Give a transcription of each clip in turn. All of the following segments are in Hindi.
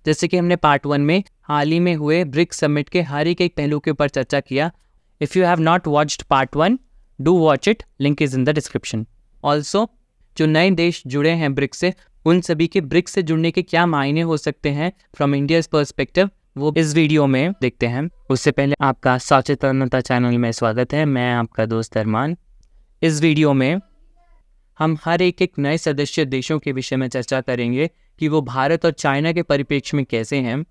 जैसे कि हमने पार्ट 1 में हाल ही में हुए ब्रिक्स समिट के हर एक पहलू के ऊपर चर्चा किया। If you have not watched part 1, do watch it, link is in the description. Also जो नए देश जुड़े हैं ब्रिक्स से, उन सभी के ब्रिक्स से जुड़ने के क्या मायने हो सकते हैं फ्रॉम इंडियाज़ पर्सपेक्टिव, वो इस वीडियो में देखते हैं। उससे पहले आपका सचेतनता चैनल में स्वागत है। मैं आपका दोस्त अरमान। इस वीडियो में हम हर एक नए सदस्य देशों के विषय में चर्चा करेंगे कि वो भारत और चाइना के परिप्रेक्ष्य में कैसे हैं,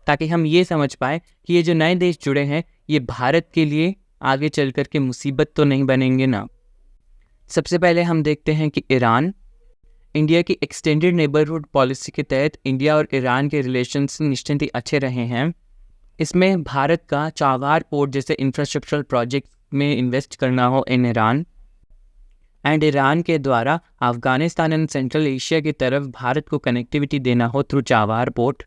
ताकि हम ये समझ पाए कि ये जो नए देश जुड़े हैं ये भारत के लिए आगे चल कर के मुसीबत तो नहीं बनेंगे ना। सबसे पहले हम देखते हैं कि ईरान। इंडिया की एक्सटेंडेड नेबरहुड पॉलिसी के तहत इंडिया और ईरान के रिलेशंस निश्चित ही अच्छे रहे हैं। इसमें भारत का चाबार पोर्ट जैसे इंफ्रास्ट्रक्चरल प्रोजेक्ट में इन्वेस्ट करना हो इन ईरान, एंड ईरान के द्वारा अफगानिस्तान एंड सेंट्रल एशिया की तरफ भारत को कनेक्टिविटी देना हो थ्रू चाबार पोर्ट।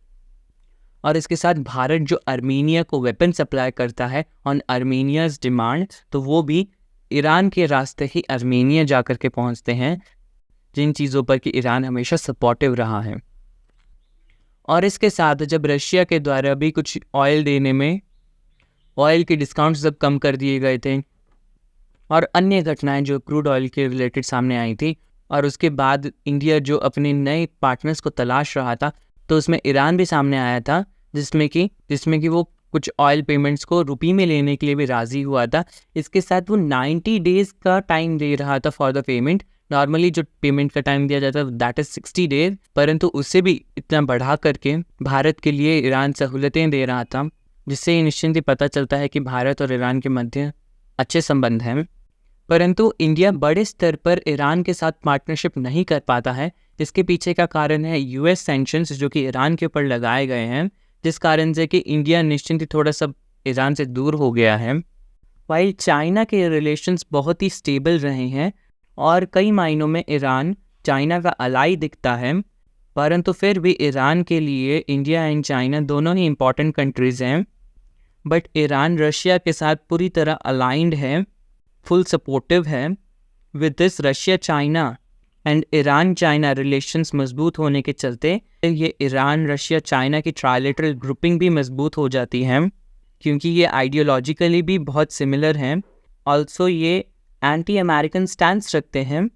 और इसके साथ भारत जो आर्मीनिया को वेपन सप्लाई करता है ऑन आर्मीनियाज डिमांड, तो वो भी ईरान के रास्ते ही आर्मीनिया जाकर के पहुंचते हैं, जिन चीज़ों पर कि ईरान हमेशा सपोर्टिव रहा है। और इसके साथ जब रशिया के द्वारा भी कुछ ऑयल देने में ऑयल के डिस्काउंट जब कम कर दिए गए थे और अन्य घटनाएं जो क्रूड ऑयल के रिलेटेड सामने आई थी, और उसके बाद इंडिया जो अपने नए पार्टनर्स को तलाश रहा था, तो उसमें ईरान भी सामने आया था, जिसमें कि वो कुछ ऑयल पेमेंट्स को रुपये में लेने के लिए भी राज़ी हुआ था। इसके साथ वो 90 डेज़ का टाइम दे रहा था फॉर द पेमेंट। नॉर्मली जो पेमेंट का टाइम दिया जाता है दैट इज़ 60 डेज, परंतु उससे भी इतना बढ़ा करके भारत के लिए ईरान सहूलतें दे रहा था, जिससे ये निश्चिंत ही पता चलता है कि भारत और ईरान के मध्य अच्छे संबंध हैं। परंतु इंडिया बड़े स्तर पर ईरान के साथ पार्टनरशिप नहीं कर पाता है। इसके पीछे का कारण है यूएस सैंक्शंस जो कि ईरान के ऊपर लगाए गए हैं, जिस कारण से कि इंडिया निश्चिंत ही थोड़ा सा ईरान से दूर हो गया है। वाइल चाइना के रिलेशंस बहुत ही स्टेबल रहे हैं और कई मायनों में ईरान चाइना का अलाई दिखता है, परंतु फिर भी ईरान के लिए इंडिया एंड चाइना दोनों ही इम्पॉर्टेंट कंट्रीज़ हैं। बट ईरान रशिया के साथ पूरी तरह अलाइंड है, फुल सपोर्टिव है। With this Russia China and Iran China relations मजबूत होने के चलते ये ईरान रशिया चाइना की ट्राइलेटरल ग्रुपिंग भी मजबूत हो जाती है, क्योंकि ये आइडियोलॉजिकली भी बहुत सिमिलर हैं। ऑल्सो ये एंटी अमेरिकन स्टैंस रखते हैं,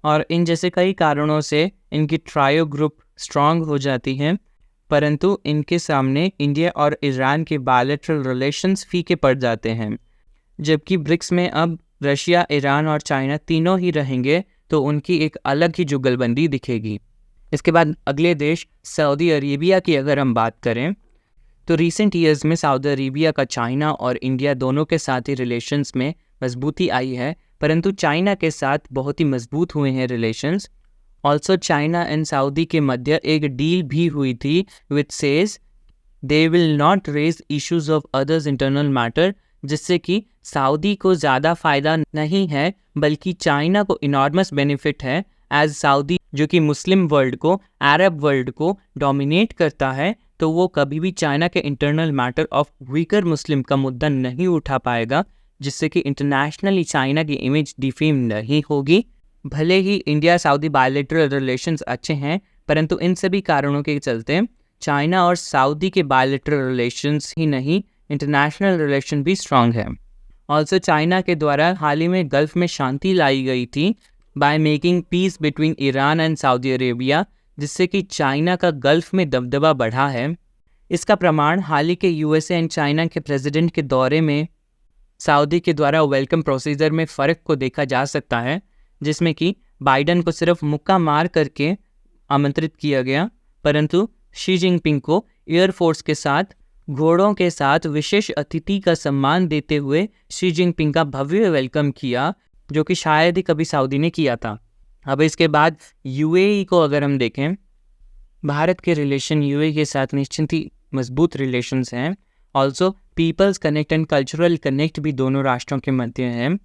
और इन जैसे कई कारणों से इनकी ट्रायो ग्रुप स्ट्रांग हो जाती हैं। परंतु इनके सामने इंडिया और ईरान के बायलैटरल रिलेशंस फीके पड़ जाते हैं। जबकि ब्रिक्स में अब रशिया, ईरान और चाइना तीनों ही रहेंगे, तो उनकी एक अलग ही जुगलबंदी दिखेगी। इसके बाद अगले देश सऊदी अरेबिया की अगर हम बात करें, तो रीसेंट ईयर्स में सऊदी अरेबिया का चाइना और इंडिया दोनों के साथ ही रिलेशंस में मजबूती आई है, परंतु चाइना के साथ बहुत ही मजबूत हुए हैं relations. Also China and Saudi के मध्य एक डील भी हुई थी which says they will not raise issues of others internal matter, जिससे कि सऊदी को ज़्यादा फ़ायदा नहीं है बल्कि चाइना को इनॉर्मस बेनिफिट है, एज सऊदी जो कि मुस्लिम वर्ल्ड को, अरब वर्ल्ड को डोमिनेट करता है, तो वो कभी भी चाइना के इंटरनल मैटर ऑफ वीकर मुस्लिम का मुद्दा नहीं उठा पाएगा, जिससे कि इंटरनेशनली चाइना की इमेज डिफेम नहीं होगी। भले ही इंडिया सऊदी बायलैटरल रिलेशंस अच्छे हैं, परंतु इन सभी कारणों के चलते चाइना और सऊदी के बायलैटरल रिलेशंस ही नहीं, इंटरनेशनल रिलेशन भी स्ट्रांग है। ऑल्सो चाइना के द्वारा हाल ही में गल्फ में शांति लाई गई थी by making piece between Iran and Saudi Arabia, जिससे कि चाइना का गल्फ में दबदबा बढ़ा है। इसका प्रमाण हाल ही के यूएसए एंड चाइना के प्रेसिडेंट के दौरे में सऊदी के द्वारा वेलकम प्रोसीजर में फ़र्क को देखा जा सकता है, जिसमें कि बाइडन को सिर्फ मुक्का मार करके आमंत्रित किया गया, परंतु शी जिनपिंग को एयरफोर्स के साथ घोड़ों के साथ विशेष अतिथि का सम्मान देते हुए शी जिनपिंग का भव्य वेलकम किया, जो कि शायद ही कभी सऊदी ने किया था। अब इसके बाद यूएई को अगर हम देखें, भारत के रिलेशन यूएई के साथ निश्चित ही मजबूत रिलेशंस हैं। Also peoples connect and cultural connect भी दोनों राष्ट्रों के मध्य हैं।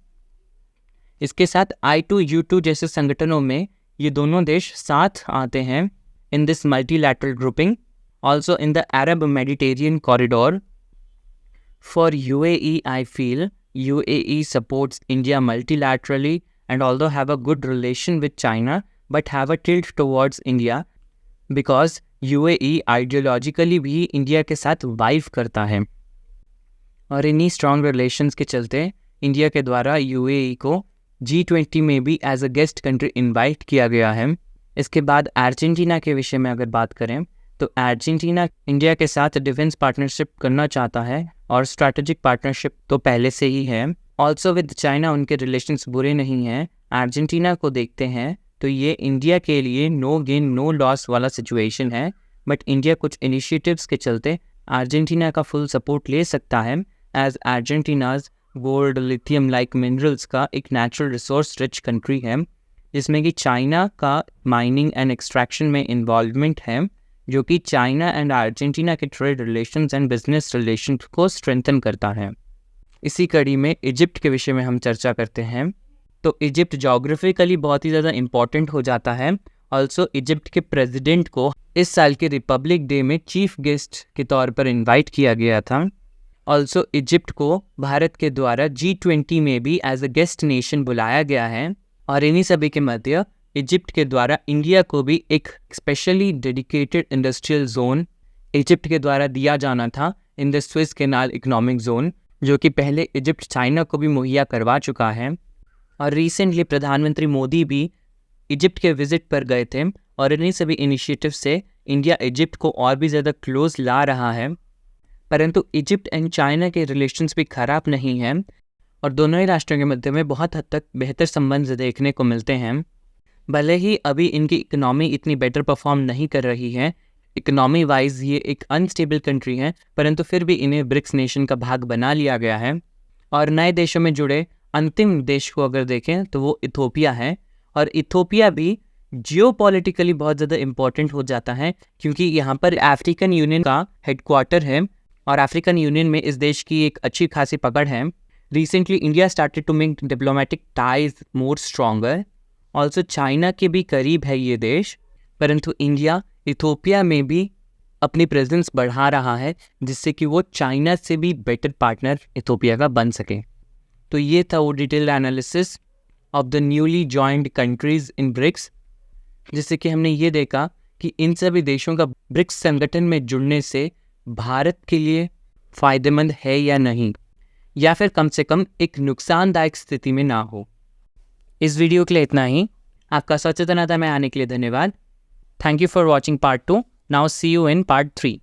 इसके साथ I2U2 जैसे संगठनों में ये दोनों देश साथ आते हैं in this multilateral grouping. Also in the Arab Mediterranean corridor for UAE, I feel UAE supports India multilaterally and although have a good relation with China but have a tilt towards India because UAE ideologically भी इंडिया के साथ वाइव करता है और इन्हीं स्ट्रॉन्ग रिलेशंस के चलते इंडिया के द्वारा यूएई को G20 में भी as a guest country invite किया गया है। इसके बाद अर्जेंटीना के विषय में अगर बात करें तो अर्जेंटीना इंडिया के साथ डिफेंस पार्टनरशिप करना चाहता है और स्ट्रैटेजिक पार्टनरशिप तो पहले से ही है। ऑल्सो विद चाइना उनके रिलेशंस बुरे नहीं हैं। अर्जेंटीना को देखते हैं तो ये इंडिया के लिए नो गेन नो लॉस वाला सिचुएशन है, बट इंडिया कुछ इनिशिएटिव्स के चलते अर्जेंटीना का फुल सपोर्ट ले सकता है as Argentina's gold lithium like minerals का एक नेचुरल रिसोर्स रिच कंट्री है, जिसमें कि चाइना का माइनिंग एंड एक्सट्रैक्शन में इन्वॉल्वमेंट है, जो कि चाइना एंड अर्जेंटीना के trade relations and business relations को स्ट्रेंथन करता है। इसी कड़ी में इजिप्ट के विषय में हम चर्चा करते हैं। तो इजिप्ट जोग्राफिकली बहुत ही ज़्यादा इम्पॉर्टेंट हो जाता है। ऑल्सो इजिप्ट के प्रेसिडेंट को इस साल के रिपब्लिक डे में चीफ गेस्ट के तौर पर इनवाइट किया गया था। ऑल्सो इजिप्ट को भारत के द्वारा G20 में भी एज अ गेस्ट नेशन बुलाया गया है और इन्हीं सभी के मध्य इजिप्ट के द्वारा इंडिया को भी एक specially dedicated industrial zone Egypt के द्वारा दिया जाना था in the Swiss canal economic zone, जो कि पहले इजिप्ट चाइना को भी मुहैया करवा चुका है। और रिसेंटली प्रधानमंत्री मोदी भी इजिप्ट के विजिट पर गए थे और इन्हीं सभी इनिशिएटिव से इंडिया इजिप्ट को और भी ज़्यादा क्लोज ला रहा है। परंतु इजिप्ट एंड चाइना के रिलेशंस भी ख़राब नहीं हैं और दोनों ही राष्ट्रों के मध्य में बहुत हद तक बेहतर संबंध देखने को मिलते हैं। भले ही अभी इनकी इकोनॉमी इतनी बेटर परफॉर्म नहीं कर रही है, इकोनॉमी वाइज ये एक अनस्टेबल कंट्री है, परंतु फिर भी इन्हें ब्रिक्स नेशन का भाग बना लिया गया है। और नए देशों में जुड़े अंतिम देश को अगर देखें तो वो इथोपिया है और इथोपिया भी जियोपॉलिटिकली बहुत ज़्यादा इम्पोर्टेंट हो जाता है क्योंकि यहाँ पर अफ्रीकन यूनियन का हेडक्वार्टर है और अफ्रीकन यूनियन में इस देश की एक अच्छी खासी पकड़ है। Recently India started to make diplomatic ties more stronger. Also China के भी करीब है ये देश, परंतु इंडिया इथोपिया में भी अपनी प्रेजेंस बढ़ा रहा है जिससे कि वो चाइना से भी बेटर पार्टनर इथोपिया का बन सके। तो ये था वो detailed analysis of the newly joined countries in BRICS, जिससे कि हमने ये देखा कि इन सभी देशों का ब्रिक्स संगठन में जुड़ने से भारत के लिए फ़ायदेमंद है या नहीं, या फिर कम से कम एक नुकसानदायक स्थिति में ना हो। इस वीडियो के लिए इतना ही। आपका सचेतनता में आने के लिए धन्यवाद। Thank you for watching part 2। Now see you in part 3।